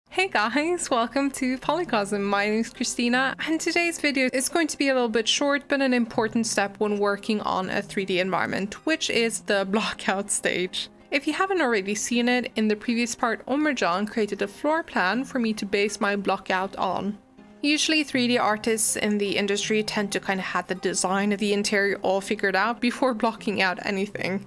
Hey guys, welcome to PolyCosm. My name is Christina, and today's video is going to be a little bit short but an important step when working on a 3D environment, which is the Blockout stage. If you haven't already seen it, in the previous part Omercan created a floor plan for me to base my Blockout on. Usually 3D artists in the industry tend to kind of have the design of the interior all figured out before blocking out anything.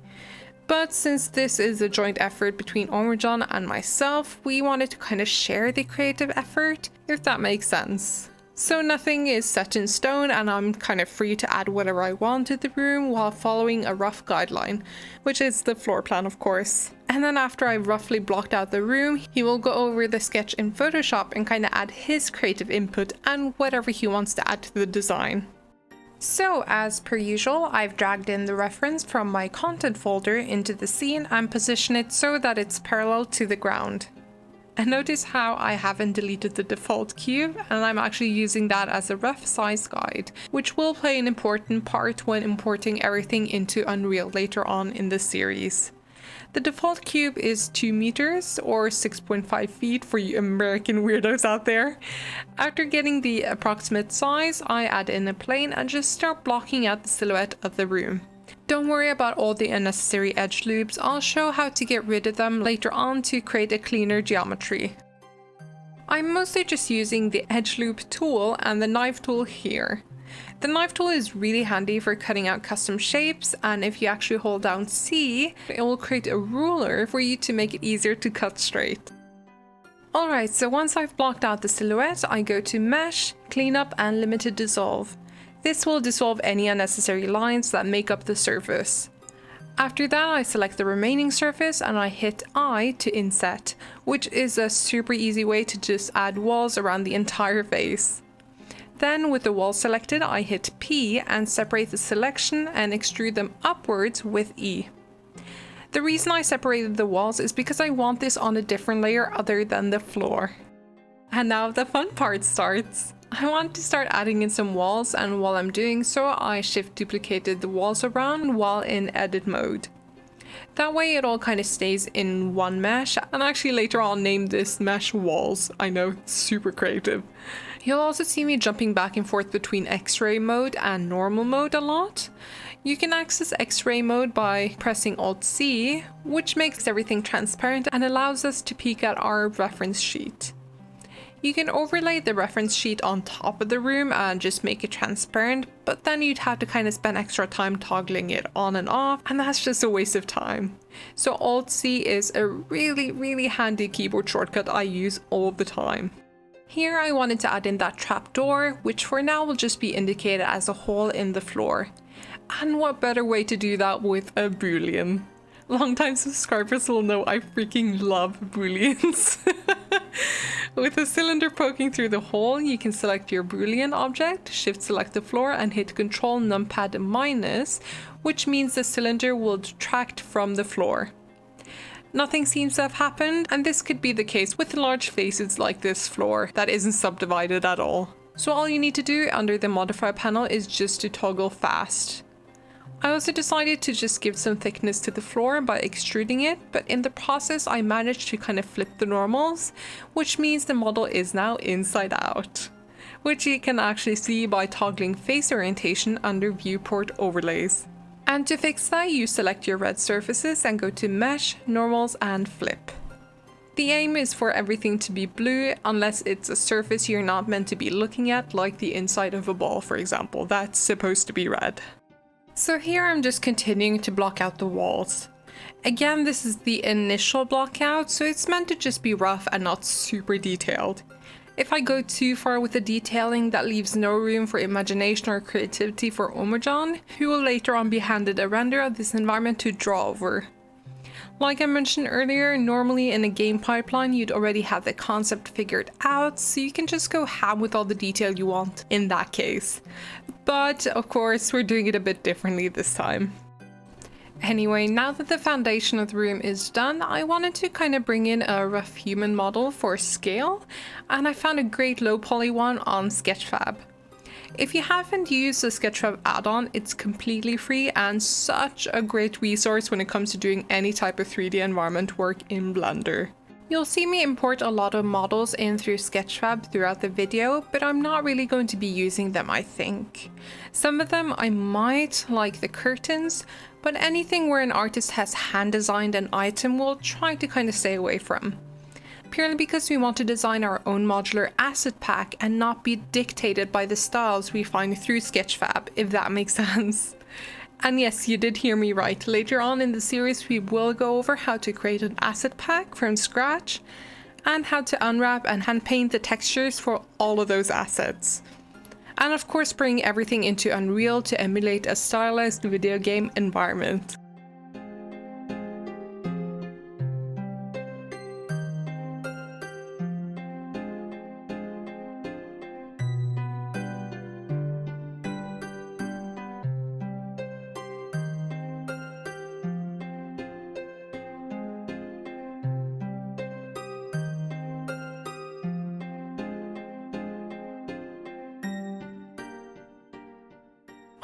But since this is a joint effort between Omercan and myself, we wanted to kind of share the creative effort, if that makes sense. So nothing is set in stone and I'm kind of free to add whatever I want to the room while following a rough guideline, which is the floor plan of course. And then after I've roughly blocked out the room, he will go over the sketch in Photoshop and kind of add his creative input and whatever he wants to add to the design. So as per usual, I've dragged in the reference from my content folder into the scene and positioned it so that it's parallel to the ground. And notice how I haven't deleted the default cube, and I'm actually using that as a rough size guide, which will play an important part when importing everything into Unreal later on in the series. The default cube is 2 meters or 6.5 feet for you American weirdos out there. After getting the approximate size, I add in a plane and just start blocking out the silhouette of the room. Don't worry about all the unnecessary edge loops, I'll show how to get rid of them later on to create a cleaner geometry. I'm mostly just using the edge loop tool and the knife tool here. The knife tool is really handy for cutting out custom shapes, and if you actually hold down C, it will create a ruler for you to make it easier to cut straight. Alright, so once I've blocked out the silhouette, I go to Mesh, Cleanup and Limited Dissolve. This will dissolve any unnecessary lines that make up the surface. After that, I select the remaining surface and I hit I to inset, which is a super easy way to just add walls around the entire face. Then with the wall selected, I hit P and separate the selection and extrude them upwards with E. The reason I separated the walls is because I want this on a different layer other than the floor. And now the fun part starts. I want to start adding in some walls, and while I'm doing so, I shift duplicated the walls around while in edit mode. That way it all kind of stays in one mesh, and actually later on name this mesh walls. I know, super creative. You'll also see me jumping back and forth between X-ray mode and normal mode a lot. You can access X-ray mode by pressing Alt+Z, which makes everything transparent and allows us to peek at our reference sheet. You can overlay the reference sheet on top of the room and just make it transparent, but then you'd have to kind of spend extra time toggling it on and off, and that's just a waste of time. So Alt+Z is a really handy keyboard shortcut I use all the time. Here I wanted to add in that trapdoor, which for now will just be indicated as a hole in the floor. And what better way to do that with a Boolean? Longtime subscribers will know I freaking love Booleans. With a cylinder poking through the hole, you can select your Boolean object, shift select the floor and hit Ctrl numpad minus, which means the cylinder will detract from the floor. Nothing seems to have happened, and this could be the case with large faces like this floor that isn't subdivided at all. So all you need to do under the modify panel is just to toggle fast. I also decided to just give some thickness to the floor by extruding it, but in the process I managed to kind of flip the normals, which means the model is now inside out, which you can actually see by toggling face orientation under Viewport overlays. And to fix that, you select your red surfaces and go to Mesh, Normals and Flip. The aim is for everything to be blue unless it's a surface you're not meant to be looking at, like the inside of a ball for example, that's supposed to be red. So here I'm just continuing to block out the walls. Again, this is the initial block out, so it's meant to just be rough and not super detailed. If I go too far with the detailing, that leaves no room for imagination or creativity for Omercan, who will later on be handed a render of this environment to draw over. Like I mentioned earlier, normally in a game pipeline you'd already have the concept figured out, so you can just go ham with all the detail you want in that case. But of course we're doing it a bit differently this time. Anyway, now that the foundation of the room is done, I wanted to kind of bring in a rough human model for scale, and I found a great low poly one on Sketchfab. If you haven't used the Sketchfab add-on, it's completely free and such a great resource when it comes to doing any type of 3D environment work in Blender. You'll see me import a lot of models in through Sketchfab throughout the video, but I'm not really going to be using them, I think. Some of them I might, like the curtains, but anything where an artist has hand designed an item we'll try to kind of stay away from. Purely because we want to design our own modular asset pack and not be dictated by the styles we find through Sketchfab, if that makes sense. And yes, you did hear me right. Later on in the series, we will go over how to create an asset pack from scratch and how to unwrap and hand paint the textures for all of those assets. And of course, bring everything into Unreal to emulate a stylized video game environment.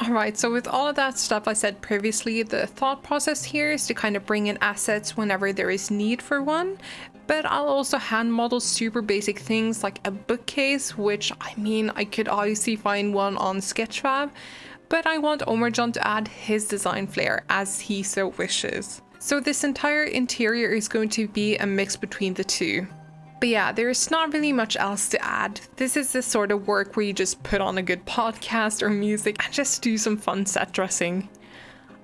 Alright, so with all of that stuff I said previously, the thought process here is to kind of bring in assets whenever there is need for one, but I'll also hand model super basic things like a bookcase, which I mean I could obviously find one on Sketchfab, but I want Omercan to add his design flair as he so wishes. So this entire interior is going to be a mix between the two. But yeah, there's not really much else to add. This is the sort of work where you just put on a good podcast or music and just do some fun set dressing.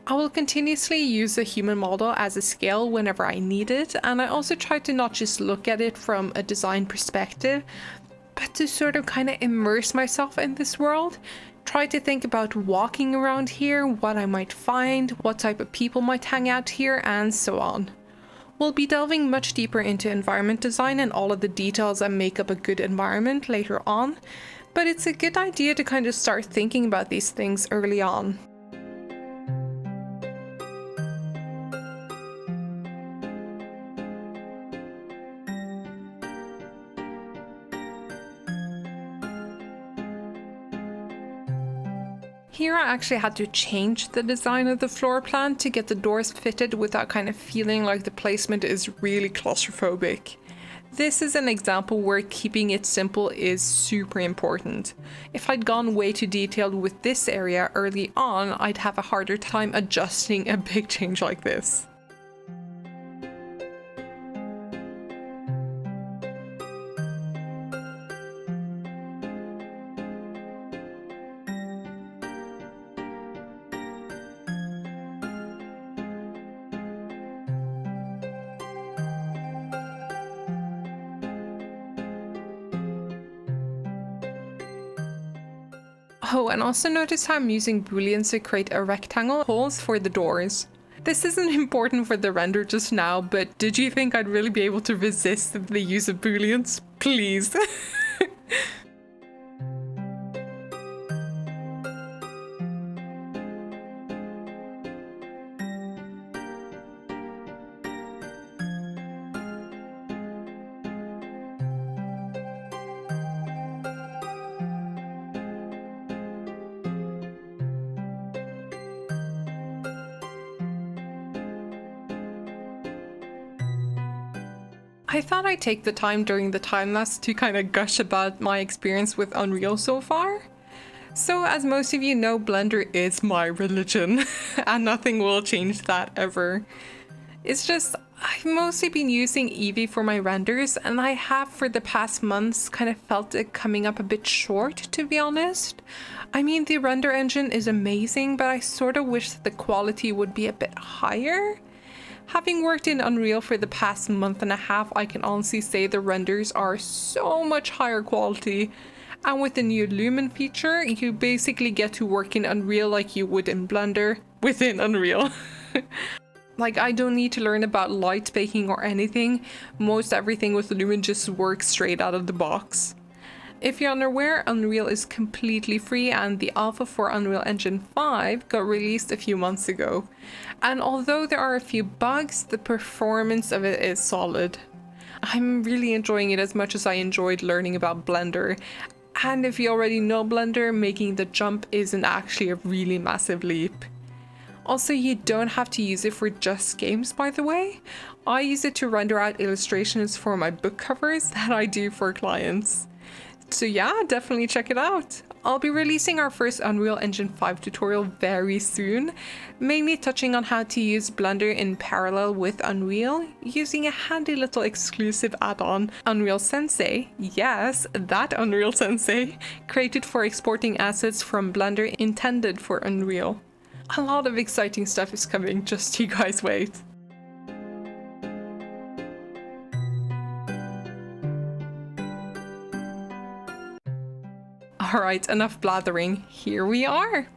I will continuously use the human model as a scale whenever I need it, and I also try to not just look at it from a design perspective, but to sort of kind of immerse myself in this world. Try to think about walking around here, what I might find, what type of people might hang out here, and so on. We'll be delving much deeper into environment design and all of the details that make up a good environment later on, but it's a good idea to kind of start thinking about these things early on. Here I actually had to change the design of the floor plan to get the doors fitted without kind of feeling like the placement is really claustrophobic. This is an example where keeping it simple is super important. If I'd gone way too detailed with this area early on, I'd have a harder time adjusting a big change like this. Oh, and also notice how I'm using Booleans to create a rectangle holes for the doors. This isn't important for the render just now, but did you think I'd really be able to resist the use of Booleans? Please. I thought I'd take the time during the Timelapse to kind of gush about my experience with Unreal so far. So as most of you know, Blender is my religion, and nothing will change that ever. It's just, I've mostly been using Eevee for my renders, and I have for the past months kind of felt it coming up a bit short, to be honest. I mean, the render engine is amazing, but I sort of wish that the quality would be a bit higher. Having worked in Unreal for the past month and a half, I can honestly say the renders are so much higher quality. And with the new Lumen feature, you basically get to work in Unreal like you would in Blender within Unreal. Like, I don't need to learn about light baking or anything. Most everything with Lumen just works straight out of the box. If you're unaware, Unreal is completely free, and the alpha for Unreal Engine 5 got released a few months ago. And although there are a few bugs, the performance of it is solid. I'm really enjoying it as much as I enjoyed learning about Blender. And if you already know Blender, making the jump isn't actually a really massive leap. Also, you don't have to use it for just games, by the way. I use it to render out illustrations for my book covers that I do for clients. So yeah, definitely check it out. I'll be releasing our first Unreal Engine 5 tutorial very soon, mainly touching on how to use Blender in parallel with Unreal, using a handy little exclusive add-on, Unreal Sensei, yes, that Unreal Sensei, created for exporting assets from Blender intended for Unreal. A lot of exciting stuff is coming, just you guys wait. Alright, enough blathering, here we are!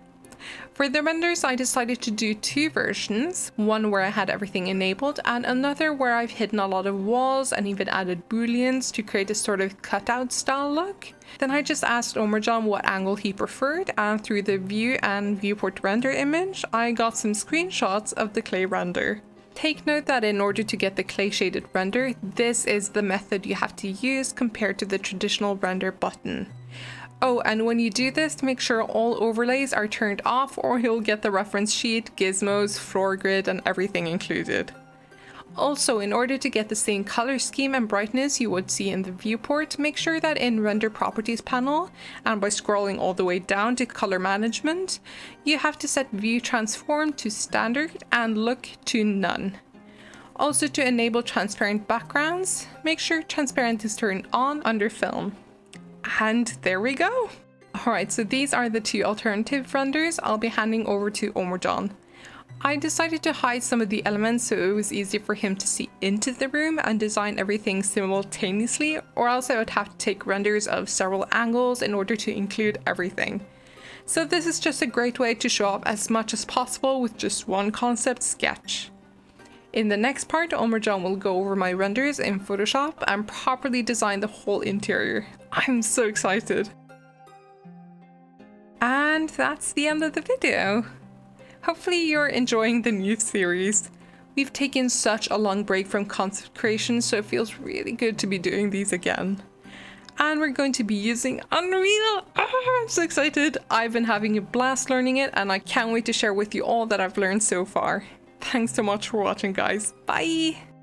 For the renders, I decided to do two versions, one where I had everything enabled and another where I've hidden a lot of walls and even added booleans to create a sort of cutout style look. Then I just asked Omercan what angle he preferred, and through the view and viewport render image, I got some screenshots of the clay render. Take note that in order to get the clay shaded render, this is the method you have to use compared to the traditional render button. Oh, and when you do this, make sure all overlays are turned off or you'll get the reference sheet, gizmos, floor grid, and everything included. Also, in order to get the same color scheme and brightness you would see in the viewport, make sure that in Render Properties panel, and by scrolling all the way down to Color Management, you have to set View Transform to Standard and Look to None. Also, to enable transparent backgrounds, make sure Transparent is turned on under Film. And there we go! Alright, so these are the two alternative renders I'll be handing over to Omercan. I decided to hide some of the elements so it was easier for him to see into the room and design everything simultaneously, or else I would have to take renders of several angles in order to include everything. So this is just a great way to show off as much as possible with just one concept sketch. In the next part, Omercan will go over my renders in Photoshop and properly design the whole interior. I'm so excited. And that's the end of the video. Hopefully you're enjoying the new series. We've taken such a long break from concept creation, so it feels really good to be doing these again. And we're going to be using Unreal. I'm so excited. I've been having a blast learning it and I can't wait to share with you all that I've learned so far. Thanks so much for watching, guys. Bye!